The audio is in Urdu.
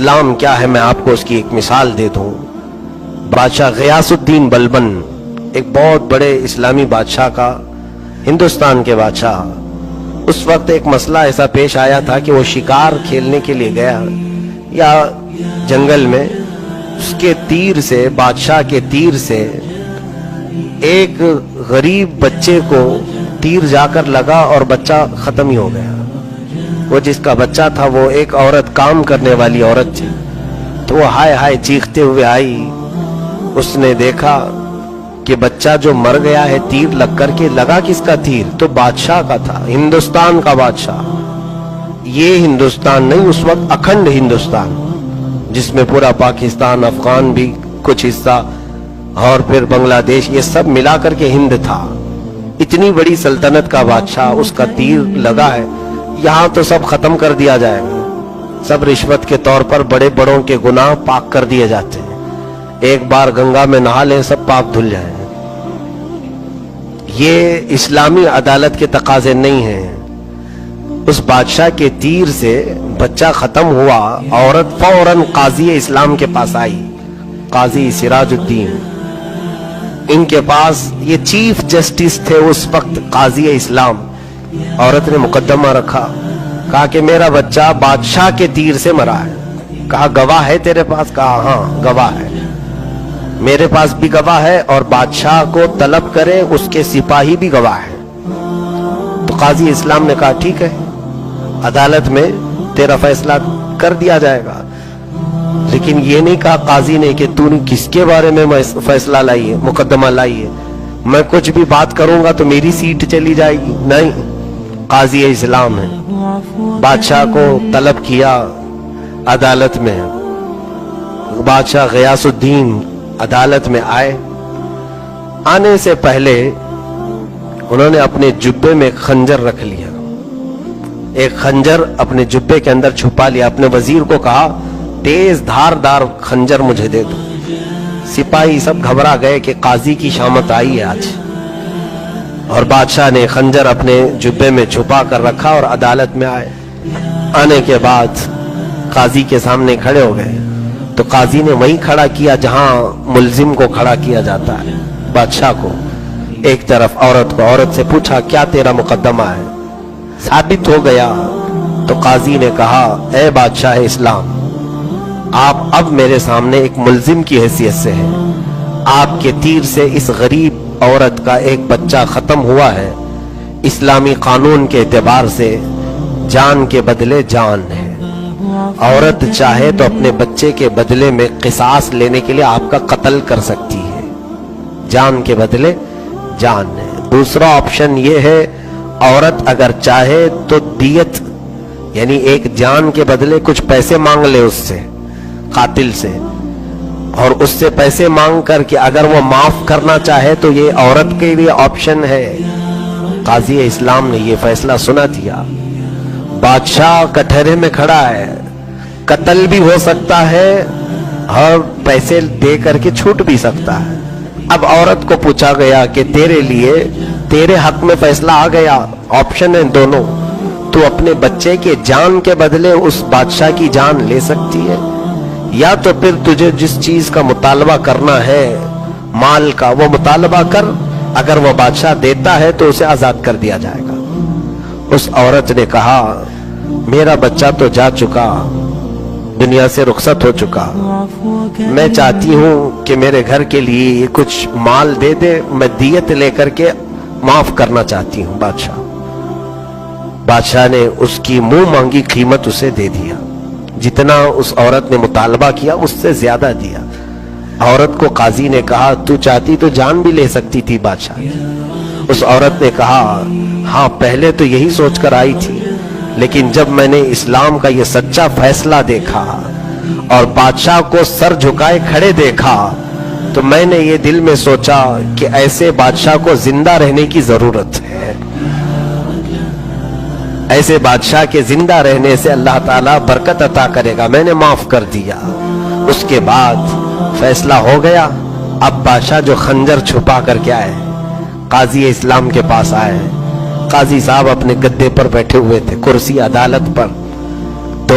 اسلام کیا ہے میں آپ کو اس کی ایک مثال دے دوں۔ بادشاہ غیاث الدین بلبن ایک بہت بڑے اسلامی بادشاہ کا، ہندوستان کے بادشاہ، اس وقت ایک مسئلہ ایسا پیش آیا تھا کہ وہ شکار کھیلنے کے لیے گیا یا جنگل میں، اس کے تیر سے، بادشاہ کے تیر سے ایک غریب بچے کو تیر جا کر لگا اور بچہ ختم ہی ہو گیا۔ وہ جس کا بچہ تھا وہ ایک عورت، کام کرنے والی عورت تھی، تو وہ ہائے ہائے چیختے ہوئے آئی۔ اس نے دیکھا کہ بچہ جو مر گیا ہے تیر لگ کر کے، لگا کس کا تیر؟ تو بادشاہ کا تھا، ہندوستان کا بادشاہ۔ یہ ہندوستان نہیں، اس وقت اکھنڈ ہندوستان، جس میں پورا پاکستان، افغان بھی کچھ حصہ اور پھر بنگلہ دیش، یہ سب ملا کر کے ہند تھا۔ اتنی بڑی سلطنت کا بادشاہ، اس کا تیر لگا ہے۔ یہاں تو سب ختم کر دیا جائے گا، سب رشوت کے طور پر بڑے بڑوں کے گناہ پاک کر دیے جاتے ہیں، ایک بار گنگا میں نہا لیں سب پاک دھل جائیں۔ یہ اسلامی عدالت کے تقاضے نہیں ہیں۔ اس بادشاہ کے تیر سے بچہ ختم ہوا، عورت فوراً قاضی اسلام کے پاس آئی، قاضی سراج الدین، ان کے پاس، یہ چیف جسٹس تھے اس وقت، قاضی اسلام۔ عورت نے مقدمہ رکھا، کہا کہ میرا بچہ بادشاہ کے تیر سے مرا ہے۔ کہا گواہ ہے تیرے پاس؟ کہا ہاں گواہ ہے، میرے پاس بھی گواہ ہے، اور بادشاہ کو طلب کرے اس کے سپاہی بھی گواہ ہے۔ تو قاضی اسلام نے کہا ٹھیک ہے، عدالت میں تیرا فیصلہ کر دیا جائے گا۔ لیکن یہ نہیں کہا قاضی نے کہ تو نے کس کے بارے میں فیصلہ لائی ہے، مقدمہ لائی ہے، میں کچھ بھی بات کروں گا تو میری سیٹ چلی جائے گی۔ نہیں، قاضی اسلام ہے۔ بادشاہ کو طلب کیا عدالت میں، بادشاہ غیاث الدین عدالت میں آئے۔ آنے سے پہلے انہوں نے اپنے جبے میں ایک خنجر رکھ لیا، ایک خنجر اپنے جبے کے اندر چھپا لیا۔ اپنے وزیر کو کہا تیز دھار دار خنجر مجھے دے دو۔ سپاہی سب گھبرا گئے کہ قاضی کی شامت آئی ہے آج، اور بادشاہ نے خنجر اپنے جبے میں چھپا کر رکھا اور عدالت میں آئے۔ آنے کے بعد قاضی کے سامنے کھڑے ہو گئے، تو قاضی نے وہیں کھڑا کیا جہاں ملزم کو کھڑا کیا جاتا ہے، بادشاہ کو ایک طرف، عورت کو۔ عورت سے پوچھا کیا تیرا مقدمہ ہے؟ ثابت ہو گیا تو قاضی نے کہا اے بادشاہ اسلام، آپ اب میرے سامنے ایک ملزم کی حیثیت سے ہیں، آپ کے تیر سے اس غریب عورت کا ایک بچہ ختم ہوا ہے، اسلامی قانون کے اعتبار سے جان کے بدلے جان ہے۔ عورت چاہے تو اپنے بچے کے بدلے میں قصاص لینے کے لیے آپ کا قتل کر سکتی ہے، جان کے بدلے جان ہے۔ دوسرا آپشن یہ ہے، عورت اگر چاہے تو دیت، یعنی ایک جان کے بدلے کچھ پیسے مانگ لے اس سے، قاتل سے، اور اس سے پیسے مانگ کر کے اگر وہ معاف کرنا چاہے تو یہ عورت کے لیے آپشن ہے۔ قاضی اسلام نے یہ فیصلہ سنا دیا۔ بادشاہ کٹہرے میں کھڑا ہے، قتل بھی ہو سکتا ہے اور پیسے دے کر کے چھوٹ بھی سکتا ہے۔ اب عورت کو پوچھا گیا کہ تیرے لیے، تیرے حق میں فیصلہ آ گیا، آپشن ہے دونوں، تو اپنے بچے کے جان کے بدلے اس بادشاہ کی جان لے سکتی ہے، یا تو پھر تجھے جس چیز کا مطالبہ کرنا ہے، مال کا، وہ مطالبہ کر، اگر وہ بادشاہ دیتا ہے تو اسے آزاد کر دیا جائے گا۔ اس عورت نے کہا میرا بچہ تو جا چکا، دنیا سے رخصت ہو چکا، میں چاہتی ہوں کہ میرے گھر کے لیے کچھ مال دے دے، میں دیت لے کر کے معاف کرنا چاہتی ہوں بادشاہ۔ بادشاہ نے اس کی منہ مانگی قیمت اسے دے دیا، جتنا اس عورت نے مطالبہ کیا اس سے زیادہ دیا۔ عورت کو قاضی نے کہا تو چاہتی تو جان بھی لے سکتی تھی بادشاہ۔ اس عورت نے کہا ہاں پہلے تو یہی سوچ کر آئی تھی، لیکن جب میں نے اسلام کا یہ سچا فیصلہ دیکھا اور بادشاہ کو سر جھکائے کھڑے دیکھا تو میں نے یہ دل میں سوچا کہ ایسے بادشاہ کو زندہ رہنے کی ضرورت ہے، ایسے بادشاہ کے زندہ رہنے سے اللہ تعالیٰ برکت عطا کرے گا۔ میں نے معاف کر دیا۔ اس کے بعد فیصلہ ہو گیا۔ اب بادشاہ جو خنجر چھپا کر کے آئے، قاضی اسلام کے پاس آئے، قاضی صاحب اپنے گدے پر بیٹھے ہوئے تھے، کرسی عدالت پر، تو